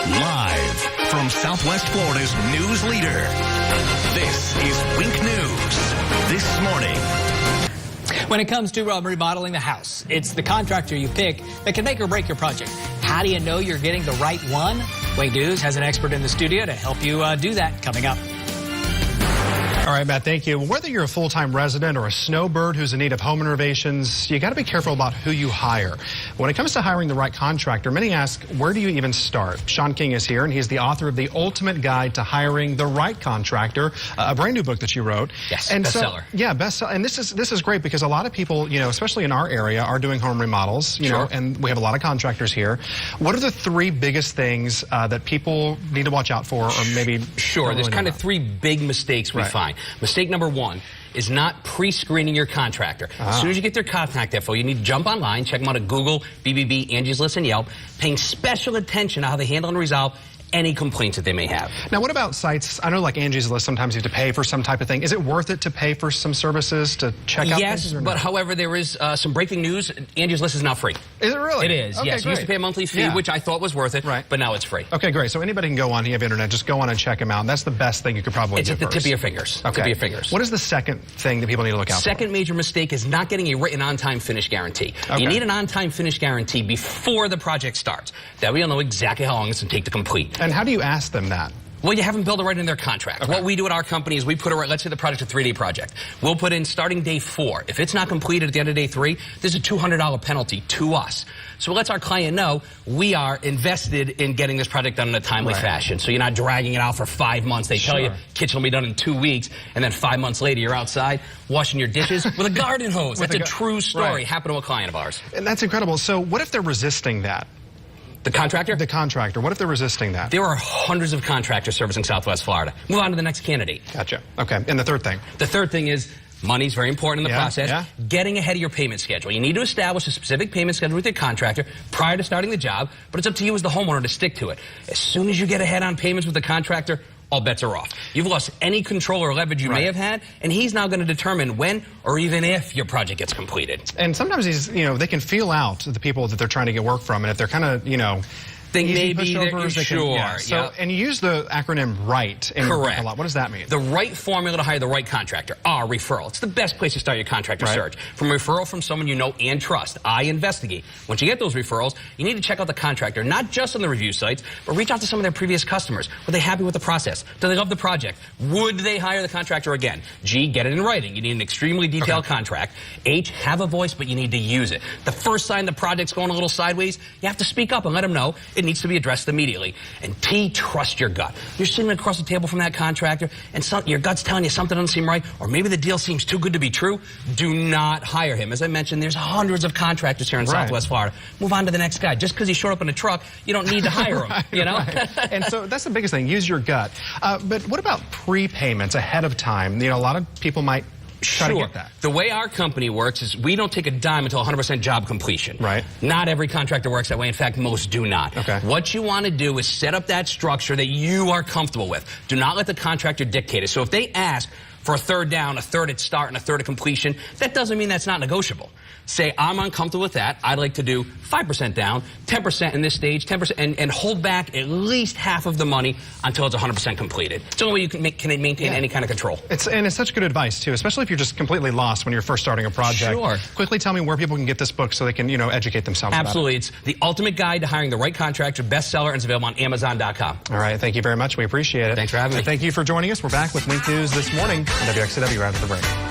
Live from Southwest Florida's news leader, this is Wink News. This morning. When it comes to remodeling the house, it's the contractor you pick that can make or break your project. How do you know you're getting the right one? Wink News has an expert in the studio to help you do that coming up. All right, Matt, thank you. Whether you're a full-time resident or a snowbird who's in need of home renovations, you got to be careful about who you hire. When it comes to hiring the right contractor, many ask, where do you even start? Sean King is here, and he's the author of The Ultimate Guide to Hiring the Right Contractor, a brand new book that you wrote. Yes, and bestseller. Yeah, bestseller. And this is great because a lot of people, especially in our area, are doing home remodels, Sure. and we have a lot of contractors here. What are the three biggest things that people need to watch out for, or maybe... Sure, there's kind of three big mistakes we find. Mistake number one is not pre-screening your contractor. As soon as you get their contact info, you need to jump online, check them out at Google, BBB, Angie's List, and Yelp, paying special attention to how they handle and resolve any complaints that they may have. Now, what about sites? I know, like Angie's List, sometimes you have to pay for some type of thing. Is it worth it to pay for some services to check out Yes, things? but however, there is some breaking news. Angie's List is now free. Is it really? It is, okay, yes. Great. You used to pay a monthly fee, which I thought was worth it, but now it's free. Okay, great. So anybody can go on. You have internet. Just go on and check them out. That's the best thing you could probably do. It's at the first. tip of your fingers. Okay. Tip of your fingers. What is the second thing that people need to look out for? Second major mistake is not getting a written on-time finish guarantee. Okay. You need an on-time finish guarantee before the project starts. That way you'll know exactly how long it's going to take to complete. And how do you ask them that? Well, you haven't built it right in their contract. What we do at our company is we put it right, let's say the project's a 3-day project. We'll put in starting day 4. If it's not completed at the end of day 3, there's a $200 penalty to us. So it lets our client know we are invested in getting this project done in a timely fashion. So you're not dragging it out for 5 months. They tell you kitchen will be done in 2 weeks, and then 5 months later you're outside washing your dishes with a garden hose. That's a true story. Happened to a client of ours. And that's incredible. So what if they're resisting that? The contractor? The contractor. What if they're resisting that? There are hundreds of contractors servicing Southwest Florida. Move on to the next candidate. Gotcha. Okay. And the third thing? The third thing is money's very important in the process. Getting ahead of your payment schedule. You need to establish a specific payment schedule with your contractor prior to starting the job, but it's up to you as the homeowner to stick to it. As soon as you get ahead on payments with the contractor, all bets are off. You've lost any control or leverage you may have had, and he's now going to determine when or even if your project gets completed. And sometimes these, they can feel out the people that they're trying to get work from, and if they're kind of, They may easy be pushovers, they can, So, and you use the acronym RIGHT in your book a lot. What does that mean? The right formula to hire the right contractor. R, referral. It's the best place to start your contractor search. From a referral from someone you know and trust. I, investigate. Once you get those referrals, you need to check out the contractor, not just on the review sites, but reach out to some of their previous customers. Were they happy with the process? Do they love the project? Would they hire the contractor again? G, get it in writing. You need an extremely detailed contract. H, have a voice, but you need to use it. The first sign the project's going a little sideways, you have to speak up and let them know it needs to be addressed immediately. And T, trust your gut. You're sitting across the table from that contractor, and your gut's telling you something doesn't seem right, or maybe the deal seems too good to be true. Do not hire him. As I mentioned, there's hundreds of contractors here in Southwest Florida. Move on to the next guy. Just because he showed up in a truck, you don't need to hire him, And so that's the biggest thing. Use your gut. But what about prepayments ahead of time? A lot of people might try to get that. The way our company works is we don't take a dime until 100% job completion. Not every contractor works that way. In fact, most do not. What you want to do is set up that structure that you are comfortable with. Do not let the contractor dictate it. So if they ask for a third down, a third at start, and a third at completion, that doesn't mean that's not negotiable. Say, I'm uncomfortable with that. I'd like to do 5% down, 10% in this stage, 10%, and hold back at least half of the money until it's 100% completed. It's the only way you can maintain any kind of control. And it's such good advice, too, especially if you're just completely lost when you're first starting a project. Quickly tell me where people can get this book so they can, educate themselves Absolutely. about it. It's The Ultimate Guide to Hiring the Right Contractor, bestseller, and it's available on Amazon.com. All right. Thank you very much. We appreciate it. Thanks for having me. Thank you for joining us. We're back with Wink News this morning on WXCW right after the break.